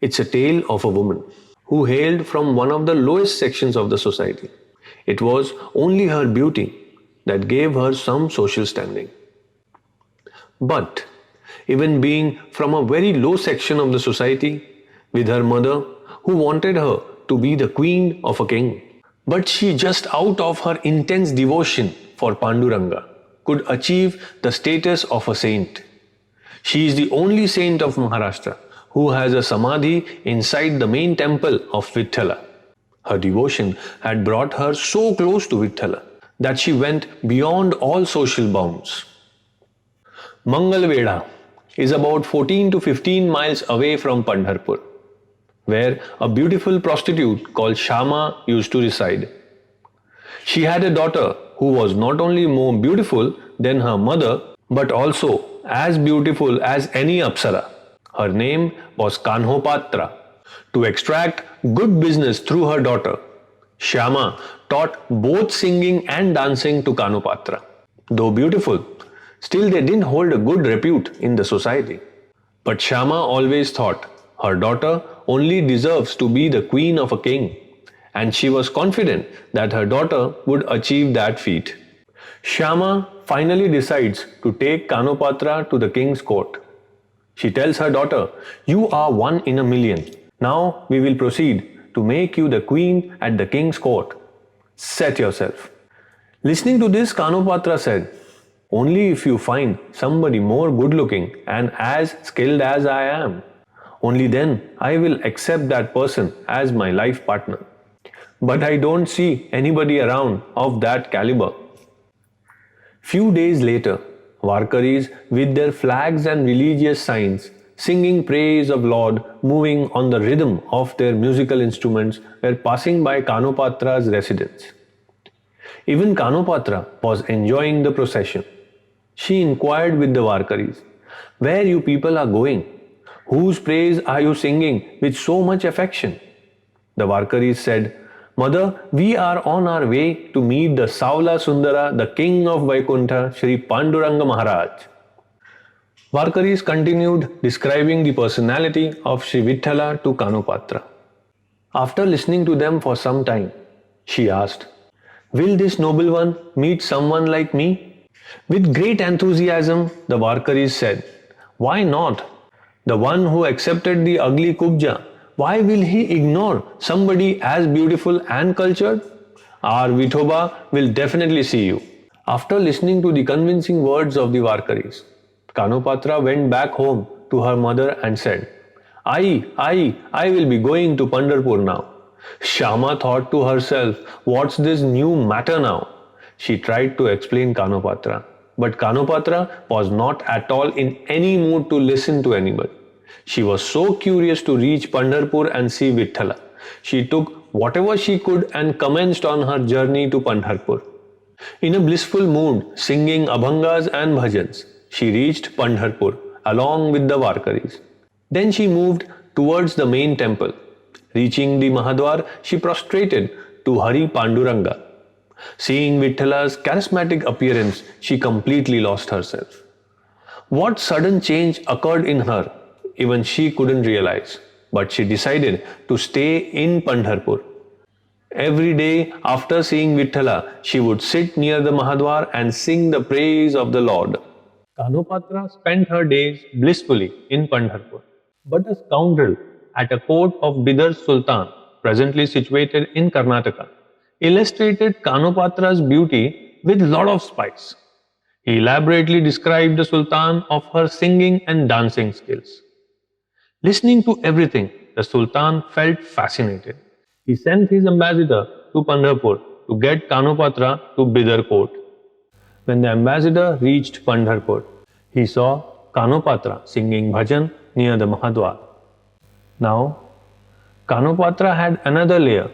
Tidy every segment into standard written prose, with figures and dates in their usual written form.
It's a tale of a woman who hailed from one of the lowest sections of the society. It was only her beauty that gave her some social standing. But even being from a very low section of the society, with her mother who wanted her to be the queen of a king, but she just out of her intense devotion for Panduranga could achieve the status of a saint. She is the only saint of Maharashtra who has a samadhi inside the main temple of Vithala. Her devotion had brought her so close to Vithala that she went beyond all social bounds. Mangalveda is about 14 to 15 miles away from Pandharpur, where a beautiful prostitute called Shama used to reside. She had a daughter who was not only more beautiful than her mother, but also as beautiful as any Apsara. Her name was Kanhopatra. To extract good business through her daughter, Shyama taught both singing and dancing to Kanhopatra. Though beautiful, still they didn't hold a good repute in the society. But Shyama always thought her daughter only deserves to be the queen of a king, and she was confident that her daughter would achieve that feat. Shyama finally decides to take Kanhopatra to the king's court. She tells her daughter, "You are one in a million. Now we will proceed to make you the queen at the king's court. Set yourself." Listening to this, Kanhopatra said, "Only if you find somebody more good looking and as skilled as I am. Only then I will accept that person as my life partner. But I don't see anybody around of that caliber." Few days later, Varkaris with their flags and religious signs, singing praise of Lord, moving on the rhythm of their musical instruments, were passing by Kanhopatra's residence. Even Kanhopatra was enjoying the procession. She inquired with the Varkaris, "Where you people are going? Whose praise are you singing with so much affection?" The Varkaris said, "Mother, we are on our way to meet the Saula Sundara, the king of Vaikuntha, Sri Panduranga Maharaj." Varkaris continued describing the personality of Sri Vithala to Kanhopatra. After listening to them for some time, she asked, "Will this noble one meet someone like me?" With great enthusiasm, the Varkaris said, "Why not? The one who accepted the ugly Kubja, why will he ignore somebody as beautiful and cultured? Our Vithoba will definitely see you." After listening to the convincing words of the Varkaris, Kanhopatra went back home to her mother and said, I will be going to Pandharpur now." Shama thought to herself, "What's this new matter now?" She tried to explain Kanhopatra, but Kanhopatra was not at all in any mood to listen to anybody. She was so curious to reach Pandharpur and see Vithala. She took whatever she could and commenced on her journey to Pandharpur. In a blissful mood, singing abhangas and bhajans, she reached Pandharpur along with the Varkaris. Then she moved towards the main temple. Reaching the Mahadwar, she prostrated to Hari Panduranga. Seeing Vitthala's charismatic appearance, she completely lost herself. What sudden change occurred in her, even she couldn't realize, but she decided to stay in Pandharpur. Every day after seeing Vithala, she would sit near the Mahadwar and sing the praise of the Lord. Kanhopatra spent her days blissfully in Pandharpur. But a scoundrel at a court of Bidar Sultan, presently situated in Karnataka, illustrated Kanhopatra's beauty with lot of spice. He elaborately described the Sultan of her singing and dancing skills. Listening to everything, the Sultan felt fascinated. He sent his ambassador to Pandharpur to get Kanhopatra to Bidar court. When the ambassador reached Pandharpur, he saw Kanhopatra singing bhajan near the Mahadwar. Now, Kanhopatra had another layer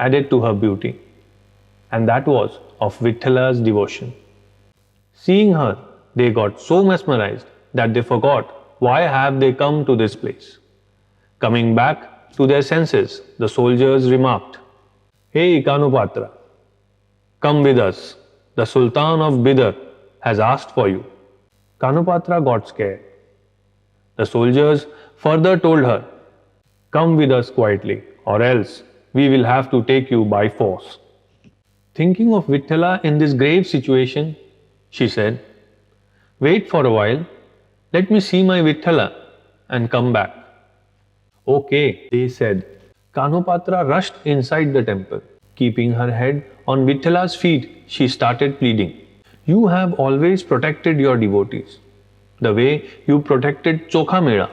added to her beauty, and that was of Vitthala's devotion. Seeing her, they got so mesmerized that they forgot why have they come to this place. Coming back to their senses, the soldiers remarked, "Hey Kanhopatra, come with us. The Sultan of Bidar has asked for you." Kanhopatra got scared. The soldiers further told her, Come with us quietly, or else we will have to take you by force. Thinking of Vithala in this grave situation, she said, wait for a while, let me see my Vithala and come back. Okay, they said. Kanhopatra rushed inside the temple. Keeping her head on Vitthala's feet, she started pleading. You have always protected your devotees, the way you protected Chokha Mela.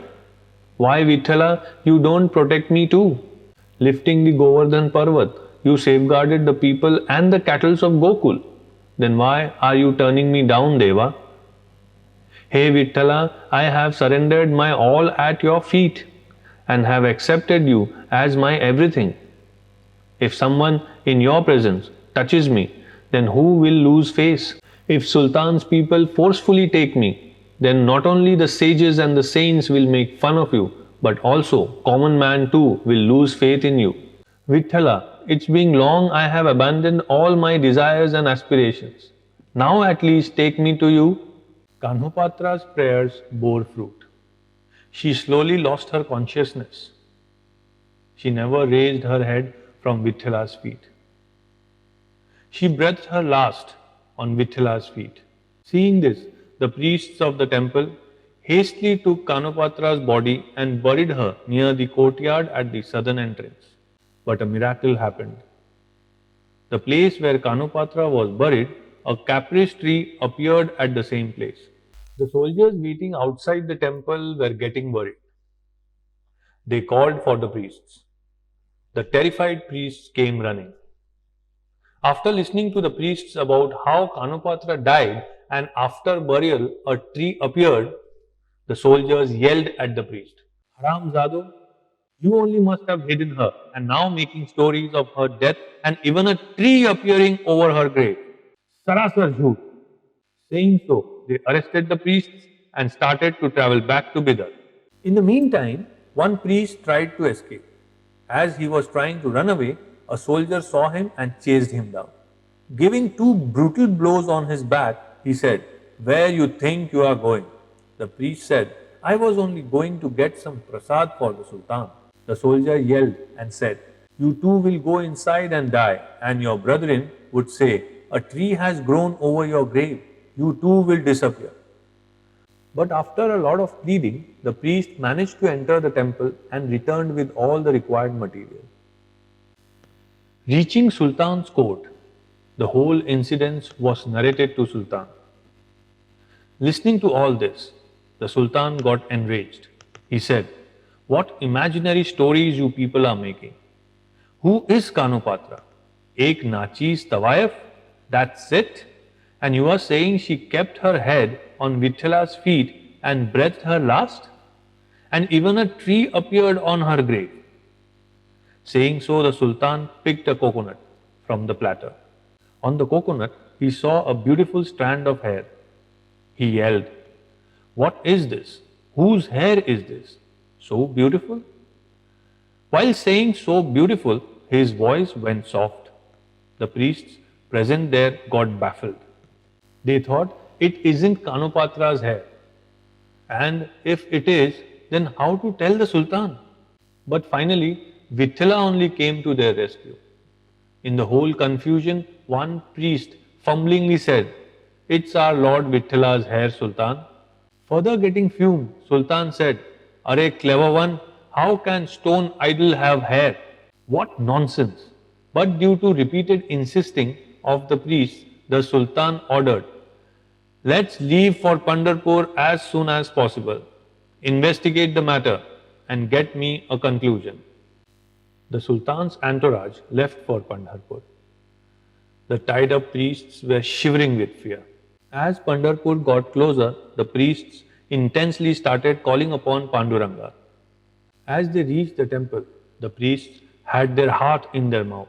Why, Vithala, you don't protect me too? Lifting the Govardhan Parvat, you safeguarded the people and the cattle of Gokul. Then why are you turning me down, Deva? Hey Vithala, I have surrendered my all at your feet and have accepted you as my everything. If someone in your presence touches me, then who will lose face? If Sultan's people forcefully take me, then not only the sages and the saints will make fun of you, but also common man too will lose faith in you. Vithala, it's been long I have abandoned all my desires and aspirations. Now at least take me to you. Kanhopatra's prayers bore fruit. She slowly lost her consciousness. She never raised her head from Vitthala's feet. She breathed her last on Vitthala's feet. Seeing this, the priests of the temple hastily took Kanhopatra's body and buried her near the courtyard at the southern entrance. But a miracle happened. The place where Kanhopatra was buried, a caprice tree appeared at the same place. The soldiers waiting outside the temple were getting worried. They called for the priests. The terrified priests came running. After listening to the priests about how Kanhopatra died and after burial a tree appeared, the soldiers yelled at the priest, Haram Zado, you only must have hidden her and now making stories of her death and even a tree appearing over her grave. Sarasar Jhoot. Saying so, they arrested the priests and started to travel back to Bidar. In the meantime, one priest tried to escape. As he was trying to run away, a soldier saw him and chased him down. Giving two brutal blows on his back, he said, Where you think you are going? The priest said, I was only going to get some prasad for the Sultan. The soldier yelled and said, You too will go inside and die, and your brethren would say, A tree has grown over your grave. You too will disappear. But after a lot of pleading, the priest managed to enter the temple and returned with all the required material. Reaching Sultan's court, the whole incident was narrated to Sultan. Listening to all this, the Sultan got enraged. He said, What imaginary stories you people are making? Who is Kanhopatra? Ek Nachi's Tawayaf? That's it? And you are saying she kept her head on Vitthala's feet and breathed her last? And even a tree appeared on her grave. Saying so, the Sultan picked a coconut from the platter. On the coconut, he saw a beautiful strand of hair. He yelled, What is this? Whose hair is this? So beautiful? While saying so beautiful, his voice went soft. The priests present there got baffled. They thought it isn't Kanhopatra's hair. And if it is, then how to tell the Sultan? But finally, Vithala only came to their rescue. In the whole confusion, one priest fumblingly said, It's our Lord Vitthala's hair, Sultan. Further getting fumed, Sultan said, Arey clever one, how can stone idol have hair? What nonsense! But due to repeated insisting of the priest, the Sultan ordered, Let's leave for Pandharpur as soon as possible. Investigate the matter and get me a conclusion. The Sultan's entourage left for Pandharpur. The tied up priests were shivering with fear. As Pandharpur got closer, the priests intensely started calling upon Panduranga. As they reached the temple, the priests had their heart in their mouth.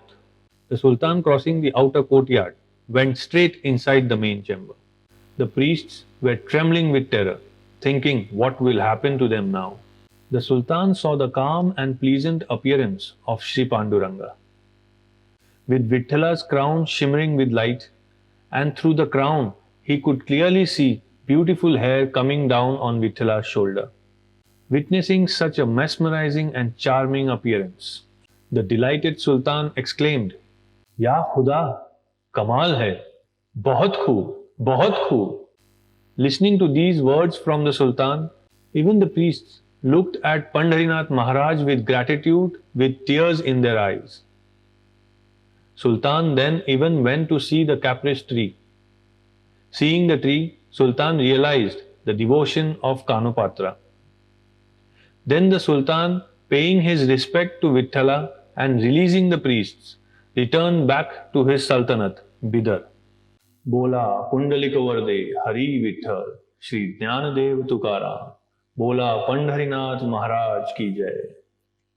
The Sultan, crossing the outer courtyard, went straight inside the main chamber. The priests were trembling with terror, thinking what will happen to them now. The Sultan saw the calm and pleasant appearance of Sri Panduranga. With Vitthala's crown shimmering with light, and through the crown he could clearly see beautiful hair coming down on Vitthala's shoulder. witnessing such a mesmerizing and charming appearance. The delighted Sultan exclaimed, Ya Khuda, Kamal hai, bahut khoob, bahut khoob. Listening to these words from the Sultan, even the priests looked at Pandharinath Maharaj with gratitude, with tears in their eyes. Sultan then even went to see the caprice tree. Seeing the tree, Sultan realized the devotion of Kanhopatra. Then the Sultan, paying his respect to Vithala and releasing the priests, returned back to his Sultanate, Bidar. Bola Pundalika Varde Hari Vitthal Shri Jnanadev Tukaram. Bola Pandharinath Maharaj ki jai.